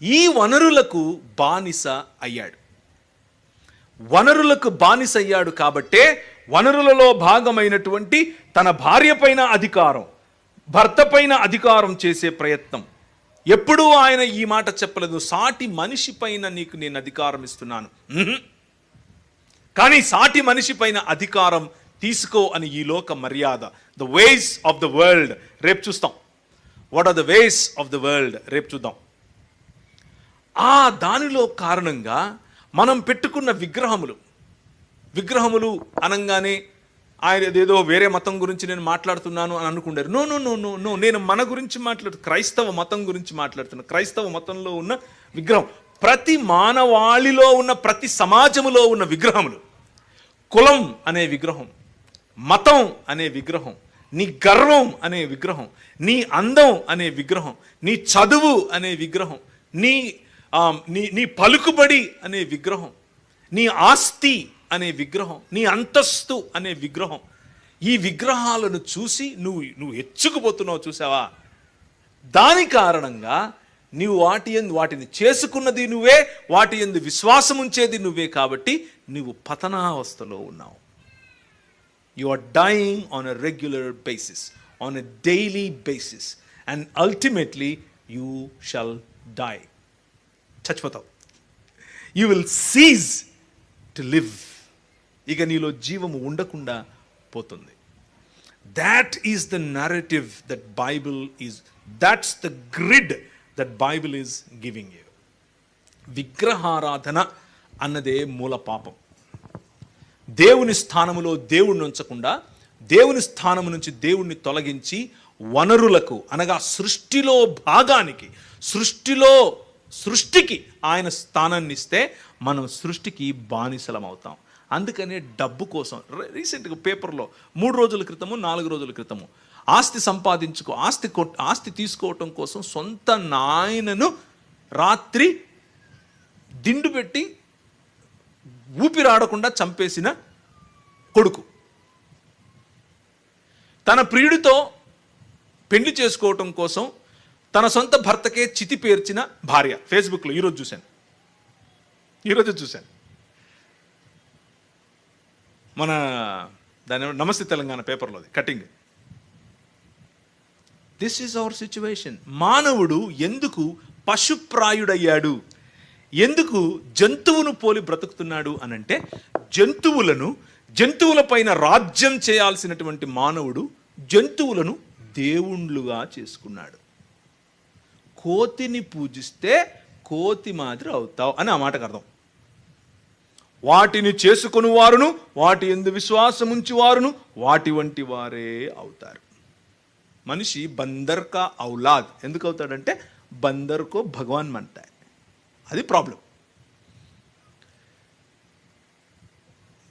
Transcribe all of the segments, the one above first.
ఈ వనరులకు బానిస అయ్యాడు. వనరులకు బానిస అయ్యాడు కాబట్టే వనరులలో భాగమైనటువంటి తన భార్య పైన అధికారం, భర్త పైన అధికారం చేసే ప్రయత్నం. ఎప్పుడూ ఆయన ఈ మాట చెప్పలేదు, సాటి మనిషి పైన నీకు నేను అధికారం ఇస్తున్నాను. కానీ సాటి మనిషి పైన అధికారం తీసుకో అని ఈ లోక మర్యాద. The ways of the world రేపు చూస్తాం. What are the ways of the world రేపు చూద్దాం. ఆ దానిలో కారణంగా మనం పెట్టుకున్న విగ్రహములు అనగానే ఆయన ఏదేదో వేరే మతం గురించి నేను మాట్లాడుతున్నాను అని అనుకుంటారు. No no no no no నేను మన గురించి క్రైస్తవ మతం గురించి మాట్లాడుతున్నాను. క్రైస్తవ మతంలో ఉన్న విగ్రహం, ప్రతి మానవాళిలో ఉన్న, ప్రతి సమాజములో ఉన్న విగ్రహములు, కులం అనే విగ్రహం, మతం అనే విగ్రహం, నీ గర్వం అనే విగ్రహం, నీ అందం అనే విగ్రహం, నీ చదువు అనే విగ్రహం, నీ పలుకుబడి అనే విగ్రహం, నీ ఆస్తి అనే విగ్రహం, నీ అంతస్తు అనే విగ్రహం. ఈ విగ్రహాలను చూసి నువ్వు హెచ్చుకుపోతున్నావు చూసావా? దాని కారణంగా నీవు వాటిని చేసుకున్నది నువ్వే, వాటి యందు విశ్వాసం ఉంచేది నువ్వే. కాబట్టి నువ్వు పతనావస్థలో ఉన్నావు. You are dying on a regular basis, on a daily basis, and ultimately you shall die. చచ్చిపోతావు. You will cease to live. ఇక నీలో జీవము ఉండకుండా పోతుంది. That is the narrative that Bible is, that's the grid that Bible is giving you. విగ్రహారాధన అన్నదే మూల పాపం. దేవుని స్థానములో దేవుణ్ణి ఉంచకుండా, దేవుని స్థానము నుంచి దేవుణ్ణి తొలగించి వనరులకు అనగా సృష్టిలో భాగానికి, సృష్టికి ఆయన స్థానాన్ని ఇస్తే మనం సృష్టికి బానిసలం అవుతాం. అందుకనే డబ్బు కోసం రీసెంట్గా పేపర్లో 3 రోజుల క్రితము 4 రోజుల క్రితము ఆస్తి తీసుకోవటం కోసం సొంత నాయనను రాత్రి దిండు పెట్టి ఊపిరాడకుండా చంపేసిన కొడుకు, తన ప్రియుడితో పెళ్లి చేసుకోవటం కోసం తన సొంత భర్తకే చితి పేర్చిన భార్య. ఫేస్బుక్లో ఈరోజు చూశాను. మన దాని నమస్తే తెలంగాణ పేపర్లో cutting. This is our situation. మానవుడు ఎందుకు పశుప్రాయుడయ్యాడు, ఎందుకు జంతువును పోలి బ్రతుకుతున్నాడు అనంటే, జంతువుల పైన రాజ్యం చేయాల్సినటువంటి మానవుడు జంతువులను దేవుళ్ళుగా చేసుకున్నాడు. కోతిని పూజిస్తే కోతి మాదిరి అవుతావు అని ఆ మాటకు అర్థం. వాటిని చేసుకుని వారును, వాటి యందు విశ్వాసం ఉంచి వారును వాటి వంటి వారే అవుతారు. మనిషి బందర్ కా ఔలాద్ ఎందుకు అవుతాడంటే, బందర్ కో భగవాన్ మనతా హై. అది ప్రాబ్లం.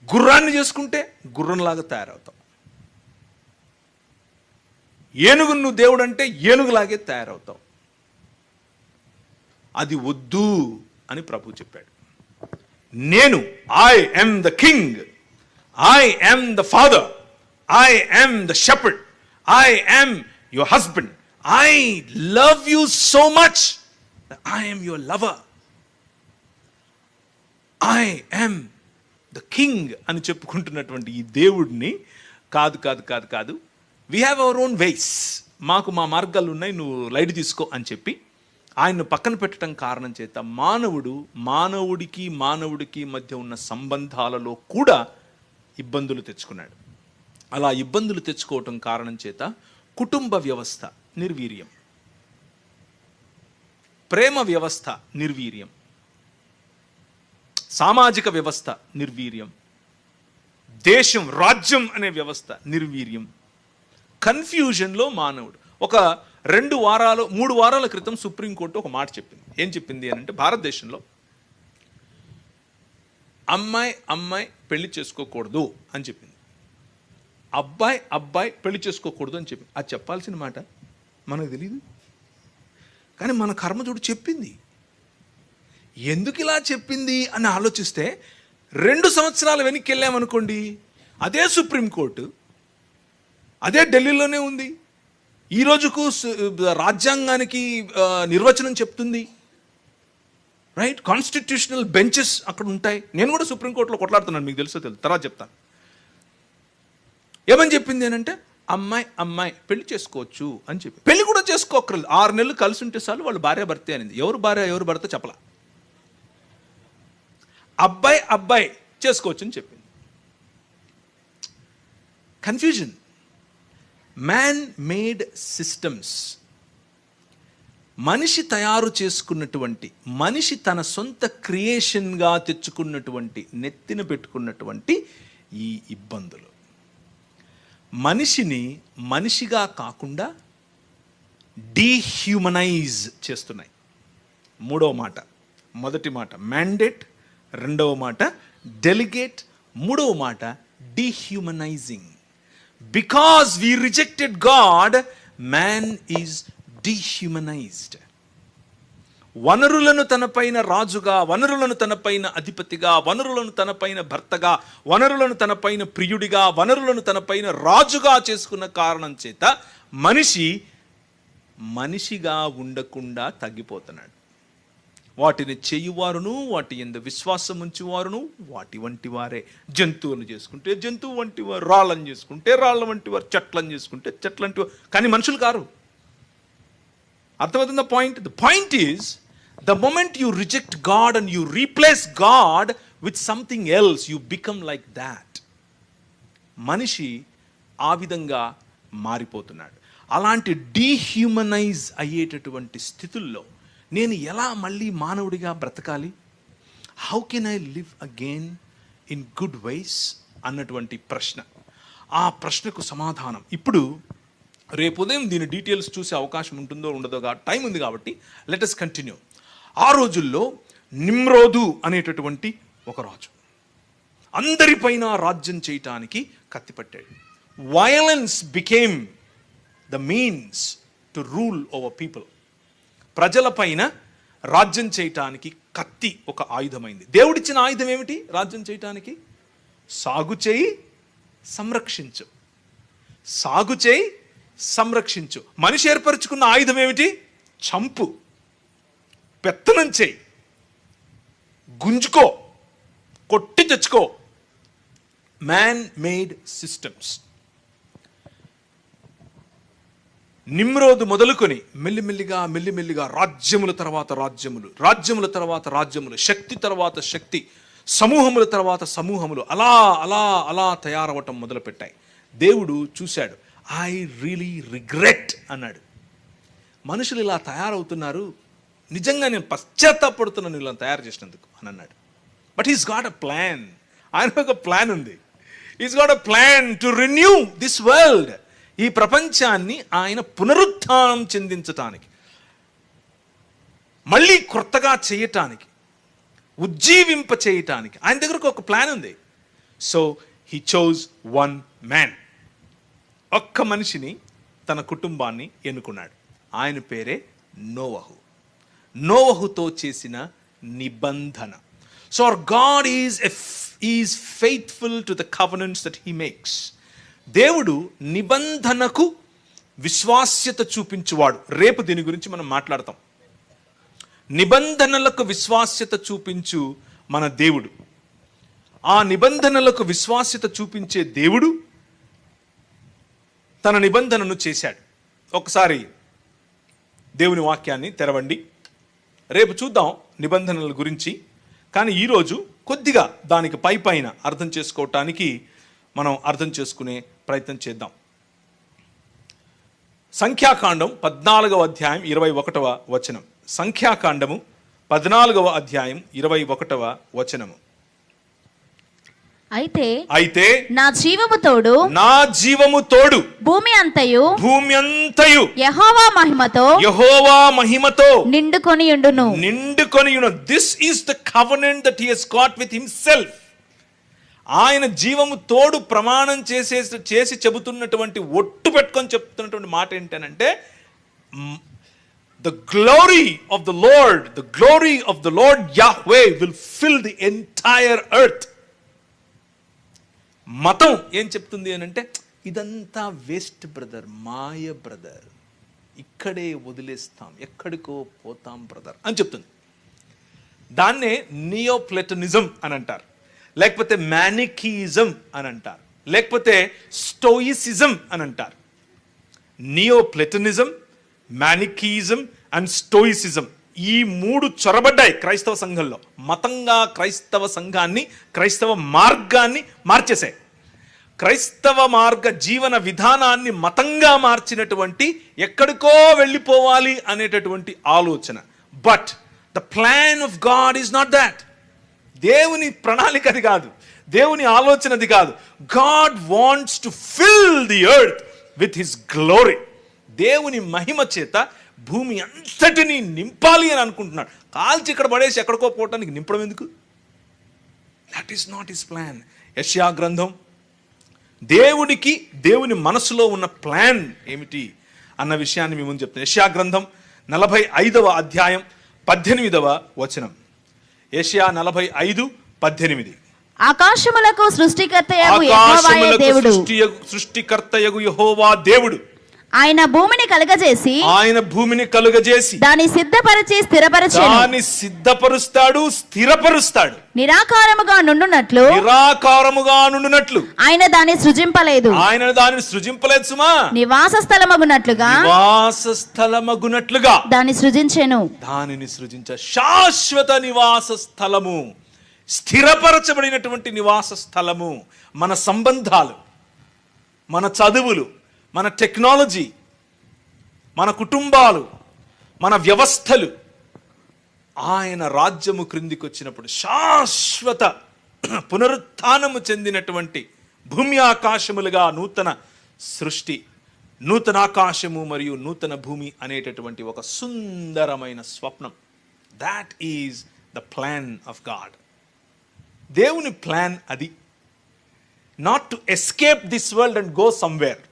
గుర్రాన్ని చేసుకుంటే గుర్రంలాగా తయారవుతాం. ఏనుగు నువ్వు దేవుడు అంటే ఏనుగులాగే తయారవుతావు. అది వద్దు అని ప్రభు చెప్పాడు. నేను I am the king, I am the father, I am the shepherd, I am your husband, I love you so much that I am your lover, I am the king అని చెప్పుకుంటున్నటువంటి ఈ దేవుడిని కాదు we have our own ways, మాకు మా మార్గాలు ఉన్నాయి, నువ్వు light తీసుకో అని చెప్పి ఆయన్ను పక్కన పెట్టడం కారణం చేత మానవుడికి మధ్య ఉన్న సంబంధాలలో కూడా ఇబ్బందులు తెచ్చుకున్నాడు. అలా ఇబ్బందులు తెచ్చుకోవటం కారణం చేత కుటుంబ వ్యవస్థ నిర్వీర్యం, ప్రేమ వ్యవస్థ నిర్వీర్యం, సామాజిక వ్యవస్థ నిర్వీర్యం, దేశం రాజ్యం అనే వ్యవస్థ నిర్వీర్యం. కన్ఫ్యూజన్లో మానవుడు. ఒక 3 వారాల క్రితం సుప్రీంకోర్టు ఒక మాట చెప్పింది. ఏం చెప్పింది అని అంటే, భారతదేశంలో అమ్మాయి పెళ్లి చేసుకోకూడదు అని చెప్పింది, అబ్బాయి పెళ్లి చేసుకోకూడదు అని చెప్పింది. అది చెప్పాల్సిన మాట మనకు తెలియదు, కానీ మన కర్మజోడు చెప్పింది. ఎందుకు ఇలా చెప్పింది అని ఆలోచిస్తే 2 సంవత్సరాలు వెనక్కి వెళ్ళామనుకోండి, అదే సుప్రీంకోర్టు అదే ఢిల్లీలోనే ఉంది. ఈ రోజుకు రాజ్యాంగానికి నిర్వచనం చెప్తుంది. రైట్? కాన్స్టిట్యూషనల్ బెంచెస్ అక్కడ ఉంటాయి. నేను కూడా సుప్రీంకోర్టులో కొట్లాడుతున్నాను, మీకు తెలుసో తెలుసు, తర్వాత చెప్తాను. ఏమని చెప్పింది అంటే అమ్మాయి పెళ్లి చేసుకోవచ్చు అని చెప్పి. పెళ్లి కూడా చేసుకోకర్లేదు, 6 నెలలు కలిసి ఉంటే చాలు వాళ్ళు భార్య అనింది. ఎవరు భార్య ఎవరు భర్త చెప్పలా. అబ్బాయి చేసుకోవచ్చు అని చెప్పింది. కన్ఫ్యూజన్. మ్యాన్ మేడ్ సిస్టమ్స్, మనిషి తయారు చేసుకున్నటువంటి, మనిషి తన సొంత క్రియేషన్గా తెచ్చుకున్నటువంటి, నెత్తిన పెట్టుకున్నటువంటి ఈ ఇబ్బందులు మనిషిని మనిషిగా కాకుండా డీహ్యూమనైజ్ చేస్తున్నాయి. మూడవ మాట, మొదటి మాట మ్యాండేట్, రెండవ మాట డెలిగేట్, మూడవ మాట dehumanizing. Because we rejected God, man is dehumanized. వనరులను తనపైన రాజుగా, వనరులను తనపైన అధిపతిగా, వనరులను తనపైన భర్తగా, వనరులను తనపైన ప్రియుడిగా, వనరులను తనపైన రాజుగా చేసుకున్న కారణం చేత మనిషిగా ఉండకుండా తగ్గిపోతున్నాడు. వాటిని చేయువారును, వాటి యందు విశ్వాసం ఉంచువారును వాటి వంటి వారే. జంతువులు చేసుకుంటే జంతువు వంటి వారు, రాళ్ళని చేసుకుంటే రాళ్ళ వంటి వారు, చెట్లను చేసుకుంటే చెట్ల వంటి వారు, కానీ మనుషులు కారు. అర్థమవుతుంది the point? The point is, the moment you reject God and you replace God with something else, you become like that. మనిషి ఆ విధంగా మారిపోతున్నాడు. అలాంటి డీహ్యూమనైజ్ అయ్యేటటువంటి స్థితుల్లో నేను ఎలా మళ్ళీ మానవుడిగా బ్రతకాలి? How can I live again in good wise అన్నటువంటి ప్రశ్న. ఆ ప్రశ్నకు సమాధానం ఇప్పుడు రేపు ఉదయం దీని డీటెయిల్స్ చూసే అవకాశం ఉంటుందో ఉండదో, టైం ఉంది కాబట్టి లెట్ us కంటిన్యూ. ఆ రోజుల్లో నిమ్రోదు అనేటటువంటి ఒక రాజు అందరిపైన రాజ్యం చేయటానికి కత్తిపట్టాడు. Violence became the means to rule over people. ప్రజలపైన రాజ్యం చేయటానికి కత్తి ఒక ఆయుధమైంది. దేవుడిచ్చిన ఆయుధం ఏమిటి రాజ్యం చేయటానికి? సాగు చేయి, సంరక్షించు. సాగు చేయి, సంరక్షించు. మనిషి ఏర్పరచుకున్న ఆయుధం ఏమిటి? చంపు, పెత్తనం చేయి, గుంజుకో, కొట్టి తెచ్చుకో. Man made systems. నిమ్రోదు మొదలుకొని మెల్లిమెల్లిగా రాజ్యముల తర్వాత రాజ్యములు, రాజ్యముల తర్వాత రాజ్యములు, శక్తి తర్వాత శక్తి, సమూహముల తర్వాత సమూహములు అలా అలా అలా తయారవటం మొదలుపెట్టాయి. దేవుడు చూశాడు. ఐ రియలీ రిగ్రెట్ అన్నాడు. మనుషులు ఇలా తయారవుతున్నారు, నిజంగా నేను పశ్చాత్తాపడుతున్నాను ఇలా తయారు చేసినందుకు అని అన్నాడు. But he's got a plan. ఆయన ఒక ప్లాన్ ఉంది. He's got a plan to renew this world. ఈ ప్రపంచాన్ని ఆయన పునరుత్థానం చెందించటానికి, మళ్ళీ కొత్తగా చేయటానికి, ఉజ్జీవింప చేయటానికి ఆయన దగ్గరకు ఒక ప్లాన్ ఉంది. So he chose one man. ఒక్క మనిషిని, తన కుటుంబాన్ని ఎన్నుకున్నాడు. ఆయన పేరే నోవహు. నోవహుతో చేసిన నిబంధన. So our God is faithful to the covenants that he makes. దేవుడు నిబంధనకు విశ్వాస్యత చూపించువాడు. రేపు దీని గురించి మనం మాట్లాడతాం. నిబంధనలకు విశ్వాస్యత చూపించు మన దేవుడు. ఆ నిబంధనలకు విశ్వాస్యత చూపించే దేవుడు తన నిబంధనను చేశాడు. ఒకసారి దేవుని వాక్యాన్ని తెరవండి. రేపు చూద్దాం నిబంధనల గురించి, కానీ ఈరోజు కొద్దిగా దానికి పైన అర్థం చేసుకోవటానికి మనం అర్థం చేసుకునే ప్రయత్నం చేద్దాం. సంఖ్యాకాండం 14వ అధ్యాయం 21వ వచనం. సంఖ్యాకాండము 14వ అధ్యాయం 21వ వచనము. అయితే నా జీవము తోడు భూమి అంతయు యెహోవా మహిమతో నిండుకొని ఉండును. This is the covenant that he has got with himself. ఆయన జీవము తోడు ప్రమాణం చేసి చెబుతున్నటువంటి, ఒట్టు పెట్టుకొని చెప్తున్నటువంటి మాట ఏంటనంటే, the glory of the Lord Yahweh will fill the entire earth. మతం ఏం చెప్తుంది అని అంటే, ఇదంతా వేస్ట్ బ్రదర్, మాయ బ్రదర్, ఇక్కడే వదిలేస్తాం, ఎక్కడికో పోతాం బ్రదర్ అని చెప్తుంది. దాన్నే నియోప్లెటనిజం అని అంటారు, లేకపోతే మ్యానికీయిజం అని అంటారు, లేకపోతే స్టోయిసిజం అని అంటారు. నియోప్లెటనిజం, మ్యానికీయిజం అండ్ స్టోయిసిజం, ఈ మూడు చొరబడ్డాయి క్రైస్తవ సంఘంలో. మతంగా క్రైస్తవ సంఘాన్ని, క్రైస్తవ మార్గాన్ని మార్చేశాయి. క్రైస్తవ మార్గ జీవన విధానాన్ని మతంగా మార్చినటువంటి, ఎక్కడికో వెళ్ళిపోవాలి అనేటటువంటి ఆలోచన. But the plan of God is not that. దేవుని ప్రణాళిక అది కాదు, దేవుని ఆలోచన అది కాదు. God wants to fill the earth with his glory. దేవుని మహిమ చేత భూమి అంతటిని నింపాలి అని అనుకుంటున్నాడు. కాల్చి ఇక్కడ పడేసి ఎక్కడికో పోవటానికి నింపడం ఎందుకు? That is not his plan. యెషయా గ్రంథం దేవుని మనసులో ఉన్న ప్లాన్ ఏమిటి అన్న విషయాన్ని మీ ముందు చెప్తాను. యెషయా గ్రంథం 45వ అధ్యాయం 18వ వచనం. యెషయా 45:18. ఆకాశములకు సృష్టికర్తయగు యెహోవా దేవుడు ఆయన భూమిని కలుగజేసి దాన్ని సిద్ధపరుస్తాడు, స్థిరపరుస్తాడు. నిరాకారముగా నుండునట్లు ఆయన దాన్ని సృజింపలేదు సుమా. నివాస స్థలమగునట్లుగా దాన్ని సృజించెను. దానిని శాశ్వత నివాస స్థలము, స్థిరపరచబడినటువంటి నివాస స్థలము. మన సంబంధాలు, మన చదువులు, మన టెక్నాలజీ, మన కుటుంబాలు, మన వ్యవస్థలు ఆయన రాజ్యము క్రిందికి వచ్చినప్పుడు శాశ్వత పునరుత్థానము చెందినటువంటి భూమి ఆకాశములుగా నూతన సృష్టి, నూతన ఆకాశము మరియు నూతన భూమి అనేటటువంటి ఒక సుందరమైన స్వప్నం. That is the plan of God. దేవుని ప్లాన్ అది. Not to escape this world and go somewhere.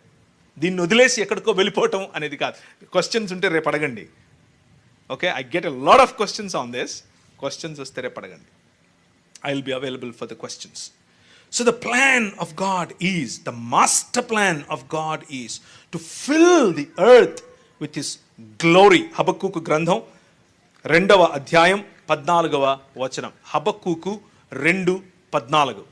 దీన్ని వదిలేసి ఎక్కడికో వెళ్ళిపోవటం అనేది కాదు. క్వశ్చన్స్ ఉంటే రేపు అడగండి. Okay, I get a lot of questions on this. Questions వస్తే రేపు అడగండి. I will be available for the questions. So the plan of God is, the master plan of God is to fill the earth with his glory. Habakkuk గ్రంథం 2వ అధ్యాయం 14వ వచనం. హబక్కూకు 2:14.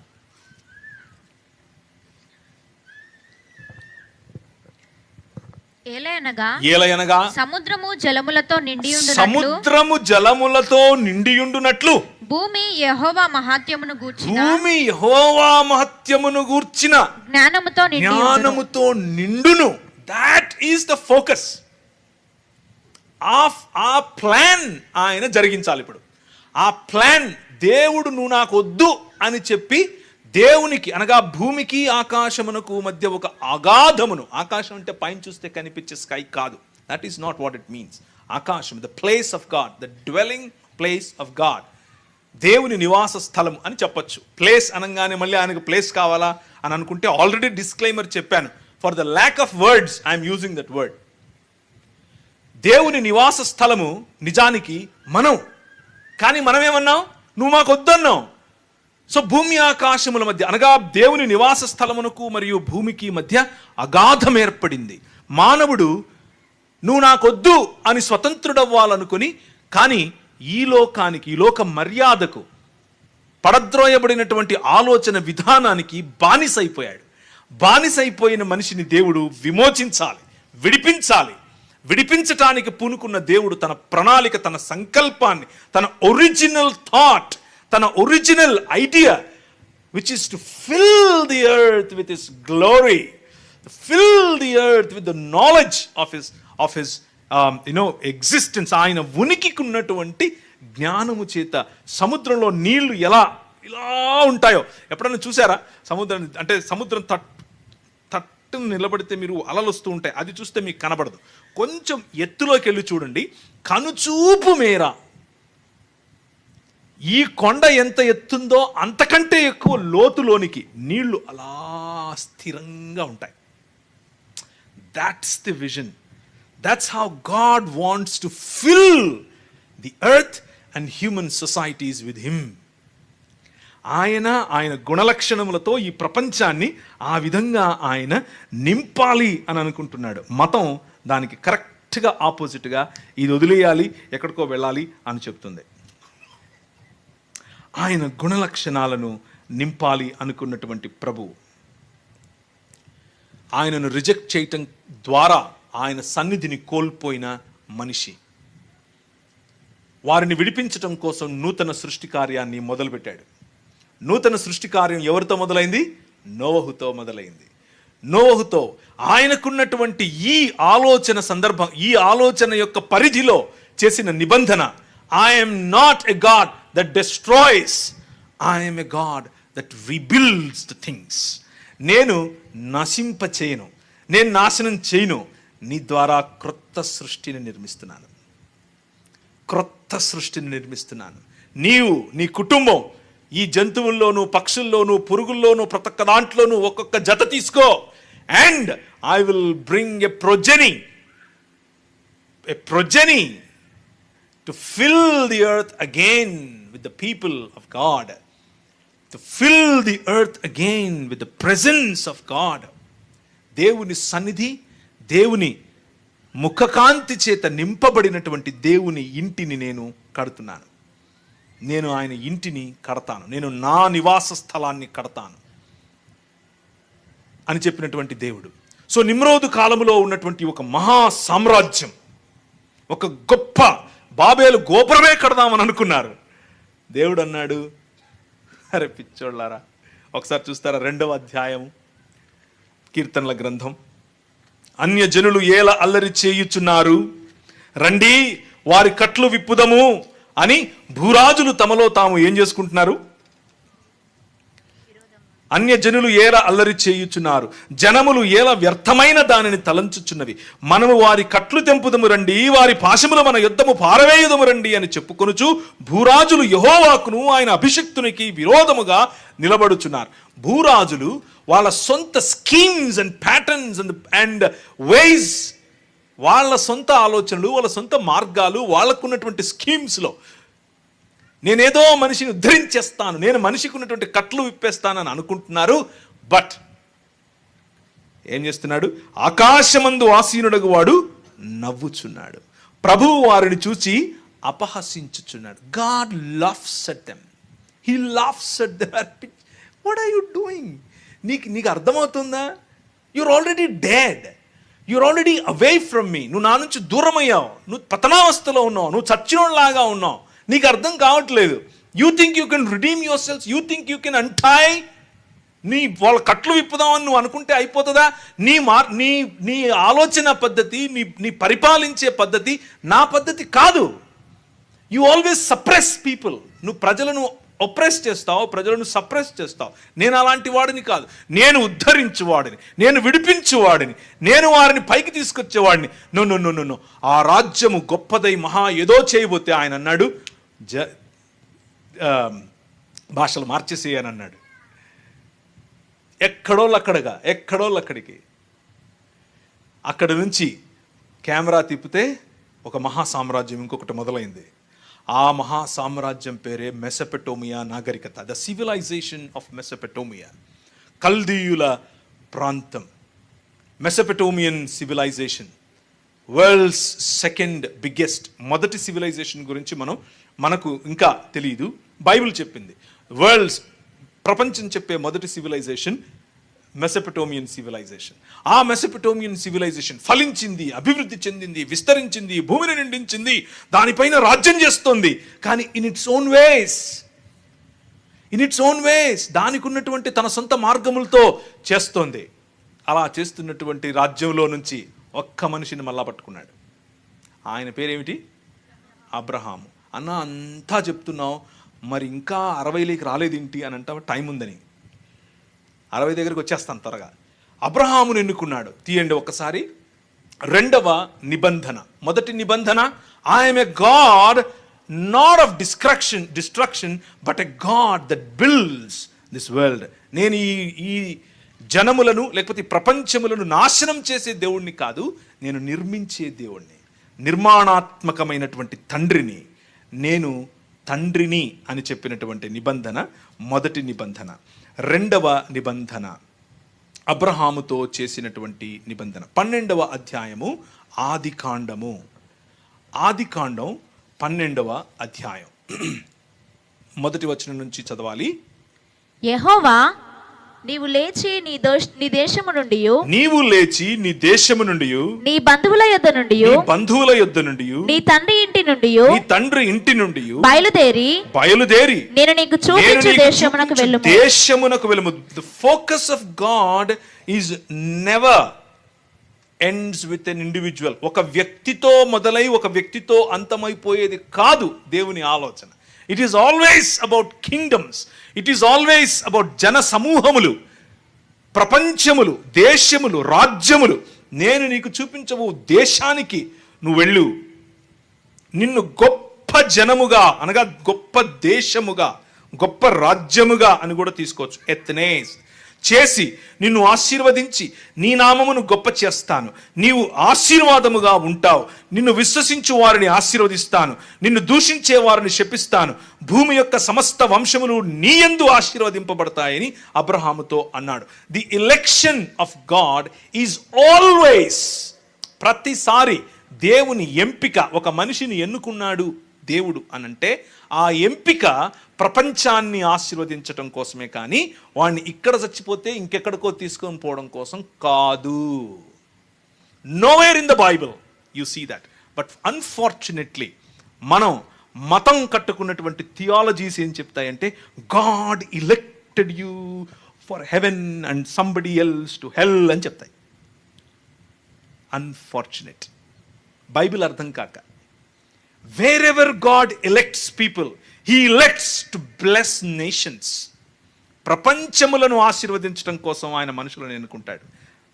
ఏలయనగా సముద్రము జలములతో నిండియుండునట్లు భూమి యెహోవా మహత్యమును గూర్చిన జ్ఞానముతో నిండును. That is the focus of a plan. ఆయన జరిగించాలి. ఇప్పుడు ఆ ప్లాన్, దేవుడు నువ్వు నాకు వద్దు అని చెప్పి దేవునికి అనగా భూమికి ఆకాశమునకు మధ్య ఒక అగాధమును, ఆకాశం అంటే పైన చూస్తే కనిపించే స్కై కాదు, that is not what it means. ఆకాశం, the place of God, the dwelling place of God, దేవుని నివాస స్థలం అని చెప్పొచ్చు. ప్లేస్ అనగానే మళ్ళీ ఆయనకు ప్లేస్ కావాలా అని అనుకుంటే ఆల్రెడీ డిస్క్లైమర్ చెప్పాను. For the lack of words I'm using that word. దేవుని నివాస స్థలము నిజానికి మనం, కానీ మనమేమన్నాం? నువ్వు మాకు వద్దన్నావు. సో భూమి ఆకాశముల మధ్య అనగా దేవుని నివాస స్థలమునకు మరియు భూమికి మధ్య అగాధం ఏర్పడింది. మానవుడు నువ్వు నాకొద్దు అని స్వతంత్రుడవ్వాలనుకుని, కానీ ఈ లోకానికి, ఈ లోక మర్యాదకు, పడద్రోయబడినటువంటి ఆలోచన విధానానికి బానిసైపోయాడు. బానిసైపోయిన మనిషిని దేవుడు విమోచించాలి, విడిపించాలి. విడిపించటానికి పూనుకున్న దేవుడు తన ప్రణాళిక, తన సంకల్పాన్ని, తన ఒరిజినల్ థాట్, తన original idea, which is to fill the earth with his glory, fill the earth with the knowledge of his existence. ఆయన ఉనికికి ఉన్నటువంటి జ్ఞానము చేత సముద్రంలో నీళ్లు ఇలా ఉంటాయో ఎప్పుడన్నా చూసారా? సముద్రం అంటే సముద్రం తట్టును నిలబడితే మీరు అలలు వస్తూ ఉంటాయి, అది చూస్తే మీకు కనబడదు. కొంచెం ఎత్తులోకి వెళ్ళి చూడండి, కనుచూపు మేర ఈ కొండ ఎంత ఎత్తుందో అంతకంటే ఎక్కువ లోతులోనికి నీళ్లు అలా స్థిరంగా ఉంటాయి. That's the vision. That's how God wants to fill the earth and human societies with him. ఆయన గుణలక్షణములతో ఈ ప్రపంచాన్ని ఆ విధంగా ఆయన నింపాలి అని అనుకుంటున్నాడు. మతం దానికి కరెక్ట్గా ఆపోజిట్గా ఇది వదిలేయాలి, ఎక్కడికో వెళ్ళాలి అని చెప్తుంది. ఆయన గుణలక్షణాలను నింపాలి అనుకున్నటువంటి ప్రభువు ఆయనను రిజెక్ట్ చేయటం ద్వారా ఆయన సన్నిధిని కోల్పోయిన మనిషి. వారిని విడిపించటం కోసం నూతన సృష్టి కార్యాన్ని మొదలుపెట్టాడు. నూతన సృష్టి కార్యం ఎవరితో మొదలైంది? నోవహుతో మొదలైంది. నోవహుతో ఆయనకున్నటువంటి ఈ ఆలోచన సందర్భం, ఈ ఆలోచన యొక్క పరిధిలో చేసిన నిబంధన, I'm not a God that destroys, I'm a God that rebuilds the things. నేను నశింపచేయను, నేను నాశనం చేయను, నీ ద్వారా క్రొత్త సృష్టిని నిర్మిస్తున్నాను, క్రొత్త సృష్టిని నిర్మిస్తున్నాను. నీవు, నీ కుటుంబం, ఈ జంతువుల్లోనూ, పక్షుల్లోనూ, పురుగుల్లోనూ, ప్రతి ఒక్క దాంట్లోనూ ఒక్కొక్క జత తీసుకో. And I will bring a progeny to fill the earth again with the people of God, to fill the earth again with the presence of God. దేవుని సన్నిధి, దేవుని ముఖకాంతి చేత నింపబడినటువంటి దేవుని ఇంటిని నేను కడుతున్నాను. నేను ఆయన ఇంటిని కడతాను, నేను నా నివాస స్థలాన్ని కడతాను అని చెప్పినటువంటి దేవుడు. సో నిమ్రోదు కాలములో ఉన్నటువంటి ఒక మహా సామ్రాజ్యం, ఒక గొప్ప బాబేలు గోపురమే కడదామని అనుకున్నారు. దేవుడు అన్నాడు, అరే పిచ్చోళ్ళారా, ఒకసారి చూస్తారా 2వ అధ్యాయం కీర్తనల గ్రంథం. అన్యజనులు ఏల అల్లరి చేయుచున్నారు, రండి వారి కట్లు విప్పుదము అని భూరాజులు తమలో తాము ఏం చేసుకుంటున్నారు? అన్యజనులు ఏల అల్లరి చేయుచున్నారు, జనములు ఏల వ్యర్థమైన దానిని తలంచుచున్నవి. మనము వారి కట్లు తెంపుదము రండి, వారి పాశములు మన యుద్ధము పారవేయుదము రండి అని చెప్పుకొనుచు భూరాజులు యెహోవాకును ఆయన అభిషిక్తునికి విరోధముగా నిలబడుచున్నారు. భూరాజులు వాళ్ళ సొంత స్కీమ్స్ అండ్ ప్యాటర్న్స్ అండ్ వేస్, వాళ్ళ సొంత ఆలోచనలు, వాళ్ళ సొంత మార్గాలు, వాళ్ళకున్నటువంటి స్కీమ్స్లో నేనేదో మనిషిని ఉద్ధరించేస్తాను, నేను మనిషికి ఉన్నటువంటి కట్లు విప్పేస్తానని అనుకుంటున్నారు. బట్ ఏం చేస్తున్నాడు? ఆకాశమందు ఆసీనుడగు వాడు నవ్వుచున్నాడు, ప్రభువు వారిని చూచి అపహసించుచున్నాడు. God laughs at them, he laughs at them. What are you doing? నీకు అర్థమవుతుందా? You're already dead, you're already away from me. నువ్వు నా నుంచి దూరం అయ్యావు, నువ్వు పతనావస్థలో ఉన్నావు, నువ్వు చచ్చినోళ్ళలాగా ఉన్నావు. నీకు అర్థం కావట్లేదు. You think you can redeem your self, you think you can untie. వాళ్ళ కట్లు విప్పుదామని నువ్వు అనుకుంటే అయిపోతుందా? నీ ఆలోచన పద్ధతి, నీ పరిపాలించే పద్ధతి నా పద్ధతి కాదు. You always suppress people. నువ్వు ప్రజలను ఒప్రెస్ చేస్తావు, ప్రజలను సప్రెస్ చేస్తావు. నేను అలాంటి వాడిని కాదు, నేను ఉద్ధరించువాడిని, నేను విడిపించువాడిని, నేను వారిని పైకి తీసుకొచ్చేవాడిని. నో, ఆ రాజ్యము గొప్పదై మహా ఏదో చేయబోతే ఆయన అన్నాడు, భాషలు మార్చేసేయని అన్నాడు. ఎక్కడోళ్ళక్కడికి అక్కడి నుంచి కెమెరా తిప్పితే ఒక మహా సామ్రాజ్యం ఇంకొకటి మొదలైంది. ఆ మహా సామ్రాజ్యం పేరే మెసపెటోమియా నాగరికత, ద సివిలైజేషన్ ఆఫ్ మెసపెటోమియా, కల్దీయుల ప్రాంతం. మెసపెటోమియన్ సివిలైజేషన్ వరల్డ్స్ సెకండ్ బిగ్గెస్ట్. మొదటి సివిలైజేషన్ గురించి మనకు ఇంకా తెలియదు, బైబిల్ చెప్పింది. ప్రపంచం చెప్పే మొదటి సివిలైజేషన్ మెసపెటోమియన్ సివిలైజేషన్. ఆ మెసపెటోమియన్ సివిలైజేషన్ ఫలించింది, అభివృద్ధి చెందింది, విస్తరించింది, భూమిని నిండించింది, దానిపైన రాజ్యం చేస్తోంది. కానీ ఇన్ ఇట్స్ ఓన్ వేస్ దానికి ఉన్నటువంటి తన సొంత మార్గములతో చేస్తోంది. అలా చేస్తున్నటువంటి రాజ్యంలో నుంచి ఒక్క మనిషిని మళ్ళా పట్టుకున్నాడు. ఆయన పేరేమిటి? అబ్రహాము. అన్న అంతా చెప్తున్నావు, మరి ఇంకా 60 రాలేదేంటి అని అంటావు? టైం ఉందని 60 దగ్గరికి వచ్చేస్తాను త్వరగా. అబ్రహామును ఎన్నుకున్నాడు. తీయండి ఒకసారి 2వ నిబంధన. మొదటి నిబంధన, I'm a God not of destruction but a God that builds this world. నేను ఈ జనములను లేకపోతే ప్రపంచములను నాశనం చేసే దేవుణ్ణి కాదు, నేను నిర్మించే దేవుణ్ణి, నిర్మాణాత్మకమైనటువంటి తండ్రిని. నేను తండ్రిని అని చెప్పినటువంటి నిబంధన మొదటి నిబంధన. 2వ నిబంధన అబ్రహాముతో చేసినటువంటి నిబంధన. 12వ అధ్యాయము ఆదికాండం 12వ అధ్యాయం. మొదటి వచనం నుంచి చదవాలి. యెహోవా నీవు లేచి నీ దేశము నుండి నీ దేశము నుండి నీ బంధువుల యొద్ద నుండి నీ తండ్రి ఇంటి నుండి బయలుదేరి నేను నీకు చూపించు దేశమునకు వెళ్ళుము. The focus of God is never ends with an individual. ఒక వ్యక్తితో మొదలై ఒక వ్యక్తితో అంతమైపోయేది కాదు దేవుని ఆలోచన. It is always about kingdoms. It is always about జన సమూహములు, ప్రపంచములు, దేశములు, రాజ్యములు. నేను నీకు చూపించవు దేశానికి నువ్వు వెళ్ళు. నిన్ను గొప్ప జనముగా అనగా గొప్ప దేశముగా, గొప్ప రాజ్యముగా అని కూడా తీసుకోవచ్చు. ఎత్నేస్ చేసి నిన్ను ఆశీర్వదించి నీ నామమును గొప్ప చేస్తాను. నీవు ఆశీర్వాదముగా ఉంటావు. నిన్ను విశ్వసించు వారిని ఆశీర్వదిస్తాను. నిన్ను దూషించే వారిని శపిస్తాను. భూమి యొక్క సమస్త వంశములు నీ యందు ఆశీర్వదింపబడతాయని అబ్రహాముతో అన్నాడు. The election of God is always, ప్రతిసారి దేవుని ఎంపిక, ఒక మనిషిని ఎన్నుకున్నాడు దేవుడు అనంటే ఆ ఎంపిక ప్రపంచాన్ని ఆశీర్వదించటం కోసమే, కానీ వాడిని ఇక్కడ చచ్చిపోతే ఇంకెక్కడికో తీసుకొని పోవడం కోసం కాదు. Nowhere in the Bible you see that. But unfortunately మనం మతం కట్టుకున్నటువంటి థియాలజీస్ ఏం చెప్తాయంటే God elected you for heaven and somebody else to hell అని చెప్తాయి. అన్ఫార్చునేట్. బైబిల్ అర్థం కాక, wherever God elects people, he elects to bless nations. ప్రపంచములను ఆశీర్వదించడం కోసం ఆయన మనుషులను ఎన్నుకుంటాడు.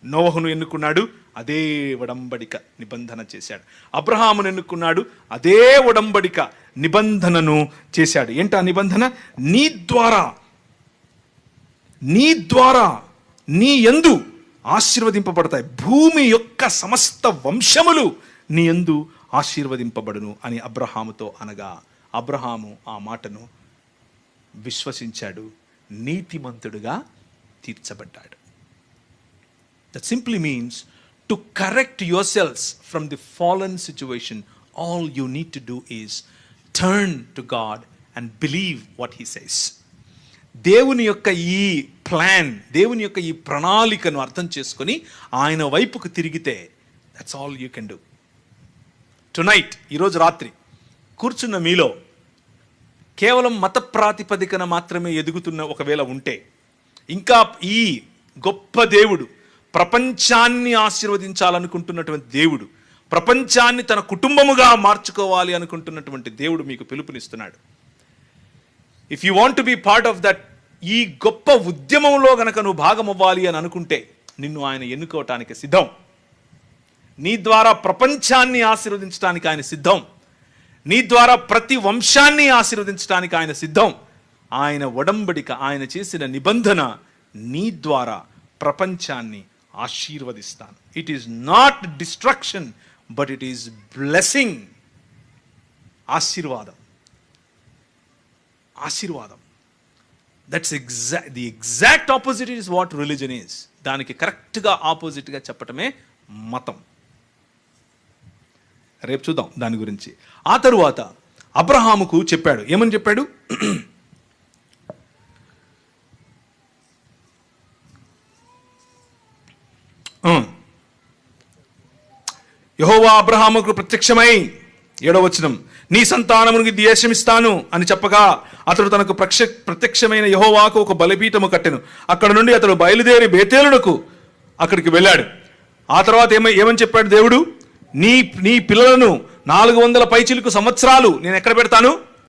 నోవహును ఎన్నుకున్నాడు, అదే ఒడంబడిక నిబంధన చేశాడు. అబ్రహామును ఎన్నుకున్నాడు, అదే ఒడంబడిక నిబంధనను చేశాడు. ఏంటా నిబంధన? నీ ద్వారా నీ యందు ఆశీర్వదింపబడతాయి. భూమి యొక్క సమస్త వంశములు నీ యందు ఆశీర్వదింపబడును అని అబ్రహాముతో అనగా అబ్రహాము ఆ మాటను విశ్వసించాడు, నీతిమంతుడుగా తీర్చబడ్డాడు. That simply means to correct yourselves from the fallen situation, all you need to do is turn to God and believe what he says. దేవుని యొక్క ఈ ప్లాన్, దేవుని యొక్క ఈ ప్రణాళికను అర్థం చేసుకొని ఆయన వైపుకు తిరిగితే that's all you can do. Tonight, ఈరోజు రాత్రి కూర్చున్న మీలో కేవలం మత ప్రాతిపదికన మాత్రమే ఎదుగుతున్న ఒకవేళ ఉంటే, ఇంకా ఈ గొప్ప దేవుడు, ప్రపంచాన్ని ఆశీర్వదించాలనుకుంటున్నటువంటి దేవుడు, ప్రపంచాన్ని తన కుటుంబముగా మార్చుకోవాలి అనుకుంటున్నటువంటి దేవుడు మీకు పిలుపునిస్తున్నాడు. If you want to be part of that, ఈ గొప్ప ఉద్యమంలో గనక నువ్వు భాగం అవ్వాలి అని అనుకుంటే నిన్ను ఆయన ఎన్నుకోవటానికి సిద్ధం. నీ ద్వారా ప్రపంచాన్ని ఆశీర్వదించడానికి ఆయన సిద్ధం. నీ ద్వారా ప్రతి వంశాన్ని ఆశీర్వదించడానికి ఆయన సిద్ధం. ఆయన ఒడంబడిక, ఆయన చేసిన నిబంధన, నీ ద్వారా ప్రపంచాన్ని ఆశీర్వదిస్తాను. It is not destruction, but it is blessing. ఆశీర్వాదం. That's the exact opposite is what religion is. దానికి కరెక్ట్గా ఆపోజిట్గా చెప్పటమే మతం. రేపు చూద్దాం దాని గురించి. ఆ తరువాత అబ్రహాముకు చెప్పాడు. ఏమని చెప్పాడు? యెహోవా అబ్రహాముకు ప్రత్యక్షమై 7వ వచనం, నీ సంతానమునికి దేశమిస్తాను అని చెప్పగా అతడు తనకు ప్రత్యక్షమైన యెహోవాకు ఒక బలిపీఠము కట్టెను. అక్కడ నుండి అతడు బయలుదేరి బేతేలునకు అక్కడికి వెళ్ళాడు. ఆ తర్వాత ఏమని చెప్పాడు దేవుడు? నీ పిల్లలను 400 పైచిలుకు సంవత్సరాలు నేను ఎక్కడ పెడతాను?